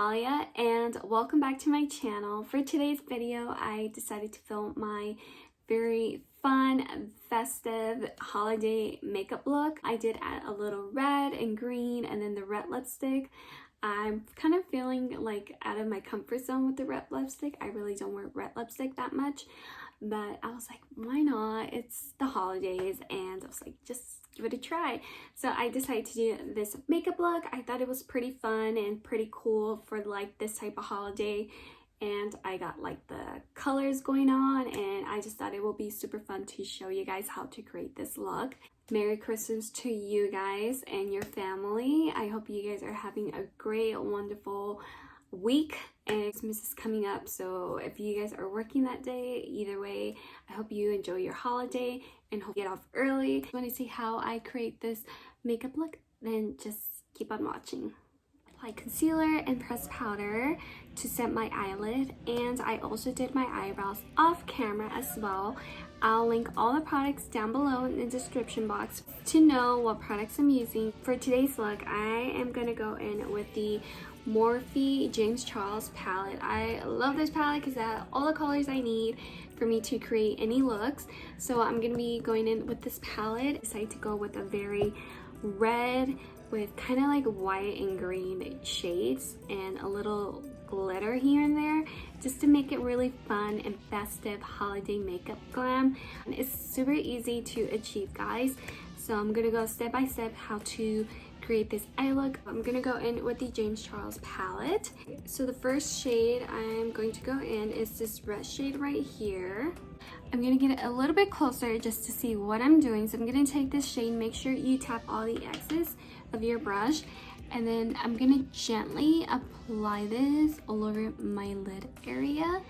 Alia and welcome back to my channel. For today's video, I decided to film my very fun, festive holiday makeup look. I did add a little red and green and then the red lipstick. I'm kind of feeling like out of my comfort zone with the red lipstick. I really don't wear red lipstick that much, but I was like, why not? It's the holidays, and I was like, just give it a try. So I decided to do this makeup look. I thought it was pretty fun and pretty cool for like this type of holiday, and I got like the colors going on, and I just thought it would be super fun to show you guys how to create this look. Merry Christmas to you guys and your family. I hope you guys are having a great, wonderful week, and Christmas is coming up, so if you guys are working that day, either way, I hope you enjoy your holiday and hope you get off early. If you want to see how I create this makeup look, then just keep on watching. Apply concealer and pressed powder to set my eyelid, and I also did my eyebrows off camera as well. I'll link all the products down below in the description box to know what products I'm using. For today's look, I am going to go in with the Morphe James Charles palette. I love this palette because it has all the colors I need for me to create any looks. So I'm going to be going in with this palette. I decided to go with a very red with kind of like white and green shades and a little glitter here and there, just to make it really fun and festive holiday makeup glam. And it's super easy to achieve, guys. So I'm gonna go step by step how to create this eye look. I'm gonna go in with the James Charles palette. So the first shade I'm going to go in is this red shade right here. I'm gonna get it a little bit closer just to see what I'm doing. So I'm gonna take this shade, make sure you tap all the excess of your brush, and then I'm gonna gently apply this all over my lid area.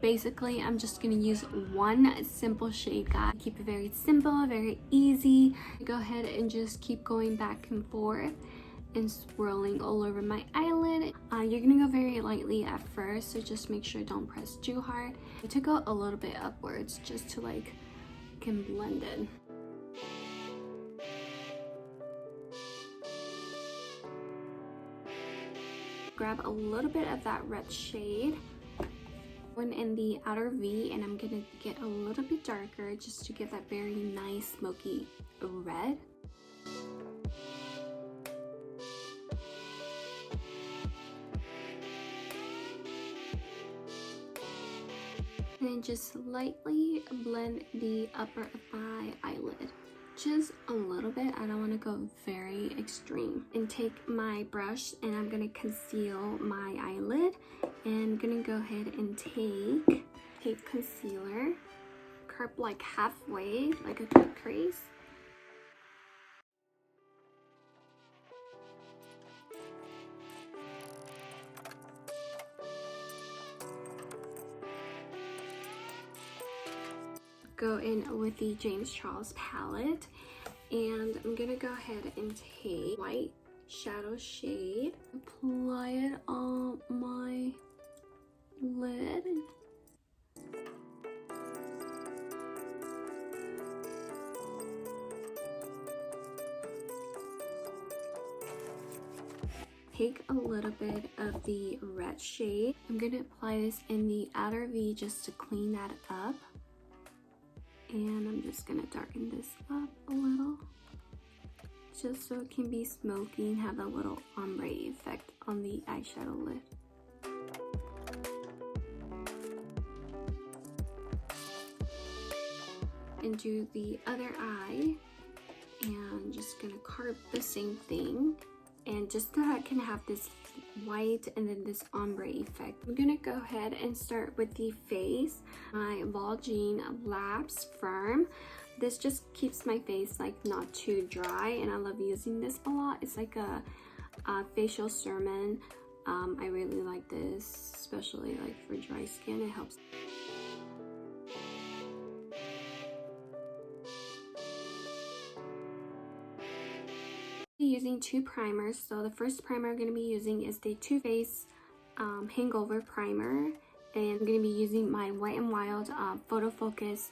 Basically, I'm just gonna use one simple shade, guys. Keep it very simple, very easy. Go ahead and just keep going back and forth and swirling all over my eyelid. You're gonna go very lightly at first, so just make sure don't press too hard. To go a little bit upwards just to like can blend it. Grab a little bit of that red shade, one in the outer V, and I'm gonna get a little bit darker just to get that very nice smoky red. And then just lightly blend the upper of my eyelid. Just a little bit. I don't want to go very extreme. And take my brush and I'm going to conceal my eyelid. And I'm going to go ahead and take concealer, curve like halfway, like a cut crease. Go in with the James Charles palette, and I'm gonna go ahead and take white shadow shade, apply it on my lid. Take a little bit of the red shade. I'm gonna apply this in the outer V just to clean that up. And I'm just gonna darken this up a little, just so it can be smoky and have a little ombre effect on the eyeshadow lid. And do the other eye, and I'm just gonna carve the same thing, and just so I can have this white and then this ombre effect. I'm gonna go ahead and start with the face. My ValJean Labs Firm. This just keeps my face like not too dry, and I love using this a lot. It's like a facial serum. I really like this, especially like for dry skin. It helps. Using two primers. So the first primer I'm going to be using is the Too Faced Hangover primer, and I'm going to be using my Wet n Wild photofocus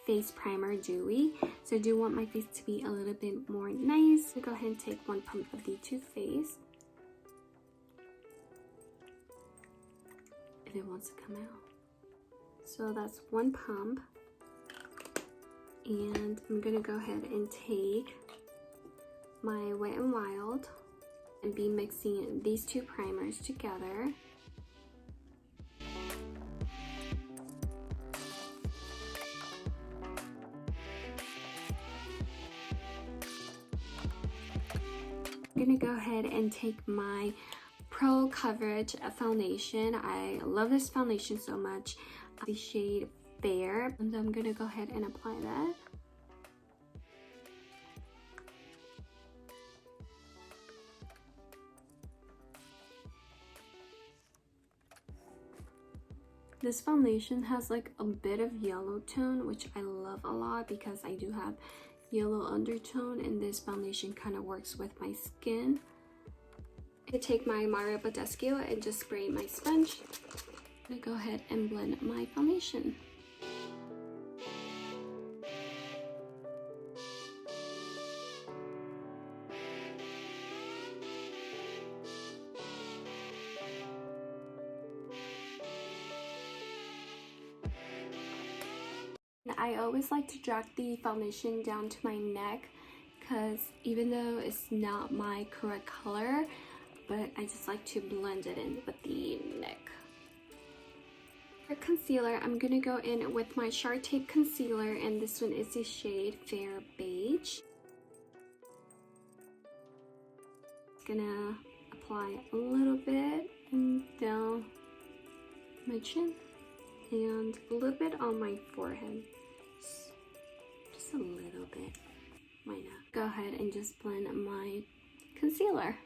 face primer dewy. So I do want my face to be a little bit more nice. So go ahead and take one pump of the Too Faced if it wants to come out. So that's one pump. And I'm gonna go ahead and take my Wet n Wild and be mixing these two primers together. I'm gonna go ahead and take my Pro Coverage foundation. I love this foundation so much. The shade Fair, and I'm gonna go ahead and apply that. This foundation has like a bit of yellow tone, which I love a lot because I do have yellow undertone, and this foundation kind of works with my skin. I take my Badescu and just spray my sponge. I'm gonna go ahead and blend my foundation. I always like to drag the foundation down to my neck because even though it's not my correct color, but I just like to blend it in with the neck. For concealer, I'm gonna go in with my Shark Tape concealer, and this one is the shade Fair Beige. Gonna apply a little bit and down my chin and a little bit on my forehead. Just a little bit. Why not? Go ahead and just blend my concealer.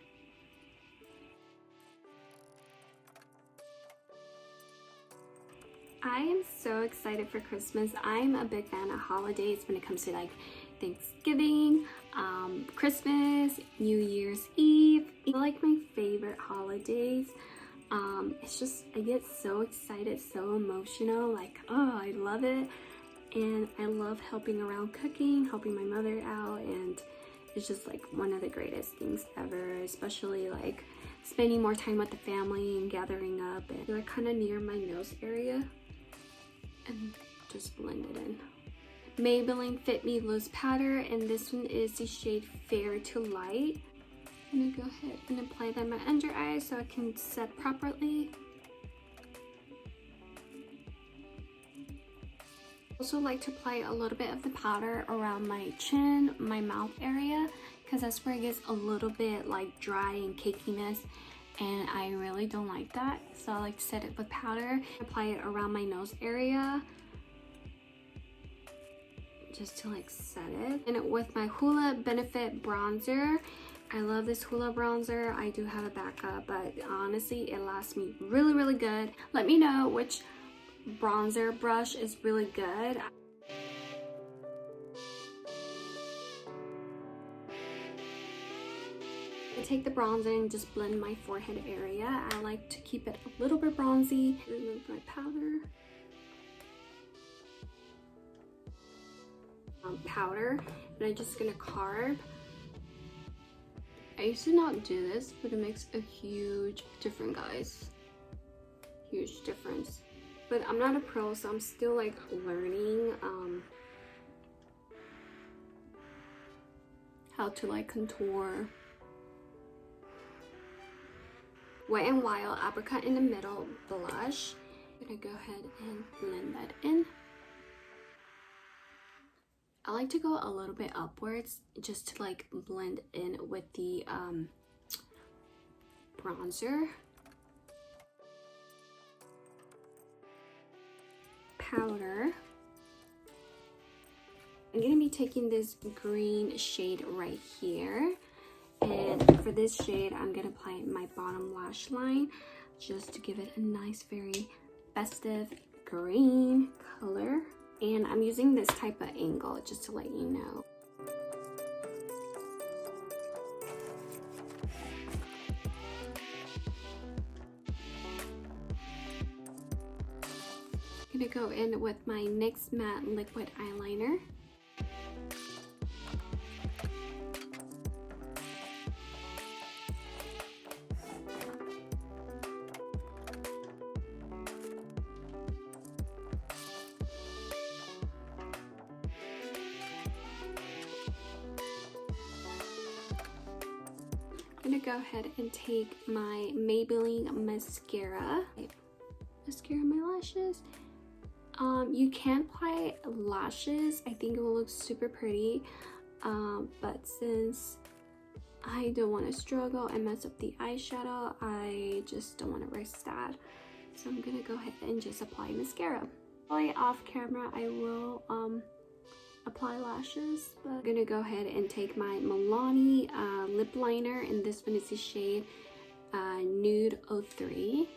I am so excited for Christmas. I'm a big fan of holidays when it comes to like Thanksgiving, Christmas, New Year's Eve. They're like my favorite holidays. It's just, I get so excited, so emotional, like, oh, I love it. And I love helping around cooking, helping my mother out, and it's just like one of the greatest things ever, especially like spending more time with the family and gathering up. And they're kind of near my nose area, and just blend it in. Maybelline Fit Me Loose Powder, and this one is the shade Fair to Light. I'm gonna go ahead and apply that in my under eye so I can set properly. Also like to apply a little bit of the powder around my chin, my mouth area, because that's where it gets a little bit like dry and cakiness, and I really don't like that. So I like to set it with powder, apply it around my nose area just to like set it. And with my Hoola Benefit bronzer, I love this Hoola bronzer. I do have a backup, but honestly it lasts me really good. Let me know which bronzer brush is really good. I take the bronzer and just blend my forehead area. I like to keep it a little bit bronzy. Remove my powder. And I'm just gonna carve. I used to not do this, but it makes a huge difference, guys. Huge difference. But I'm not a pro, so I'm still like learning how to like contour. Wet n Wild Apricot in the middle blush. I'm gonna go ahead and blend that in. I like to go a little bit upwards just to like blend in with the bronzer. Powder. I'm gonna be taking this green shade right here, and for this shade I'm gonna apply my bottom lash line just to give it a nice, very festive green color. And I'm using this type of angle just to let you know. I'm gonna go in with my NYX Matte Liquid Eyeliner. go ahead and take my Maybelline mascara. Mascara my lashes. You can apply lashes. I think it will look super pretty. But since I don't want to struggle and mess up the eyeshadow, I just don't want to risk that. So I'm gonna go ahead and just apply mascara. Probably off camera I will apply lashes, but I'm gonna go ahead and take my Milani lip liner, and this one is the shade Nude 03.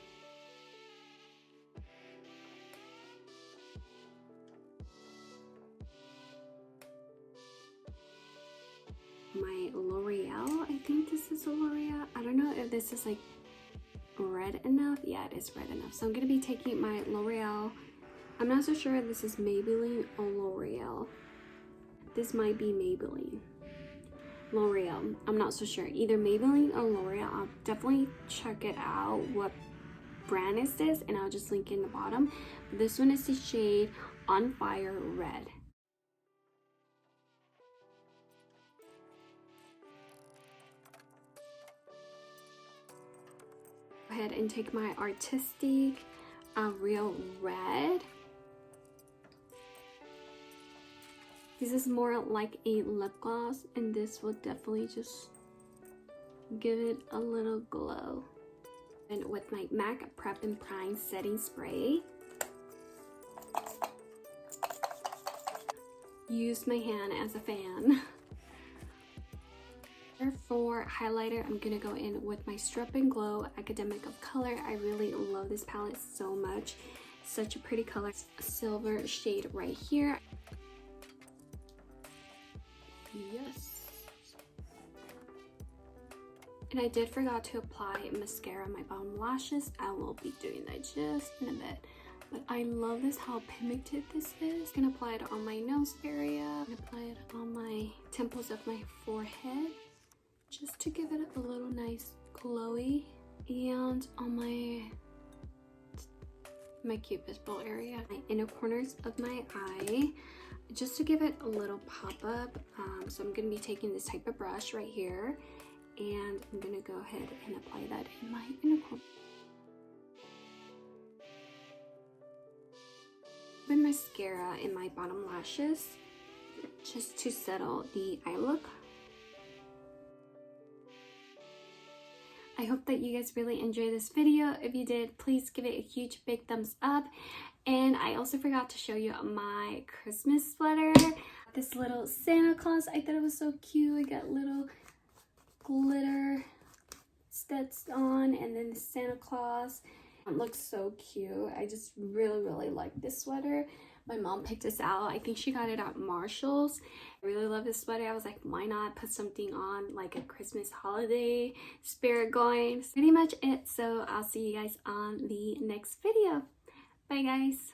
My L'Oreal, I think this is a L'Oreal. I don't know if this is like red enough. Yeah, it is red enough. So I'm gonna be taking my L'Oreal. I'm not so sure if this is Maybelline or L'Oreal. This might be Maybelline. L'Oreal. I'm not so sure. Either Maybelline or L'Oreal. I'll definitely check it out. What brand is this? And I'll just link in the bottom. This one is the shade On Fire Red. Go ahead and take my Artistic Real Red. This is more like a lip gloss, and this will definitely just give it a little glow. And with my M.a.c Prep and Prime Setting Spray, use my hand as a fan. For highlighter, I'm gonna go in with my Strip and Glow Academic of Color. I really love this palette so much. Such a pretty color. Silver shade right here. Yes. And I did forgot to apply mascara on my bottom lashes. I will be doing that just in a bit. But I love this, how pigmented this is. I'm gonna apply it on my nose area. I'm gonna apply it on my temples of my forehead, just to give it a little nice glowy, and on my cupid's bow area, my inner corners of my eye, just to give it a little pop up. So I'm gonna be taking this type of brush right here, and I'm gonna go ahead and apply that in my inner corner. With mascara in my bottom lashes, just to settle the eye look. I hope that you guys really enjoyed this video. If you did, please give it a huge big thumbs up. And I also forgot to show you my Christmas sweater. This little Santa Claus, I thought it was so cute. I got little glitter studs on, and then the Santa Claus. It looks so cute. I just really like this sweater. My mom picked this out. I think she got it at Marshall's. I really love this sweater. I was like, why not put something on, like a Christmas holiday spirit going. That's pretty much it. So I'll see you guys on the next video. Bye guys.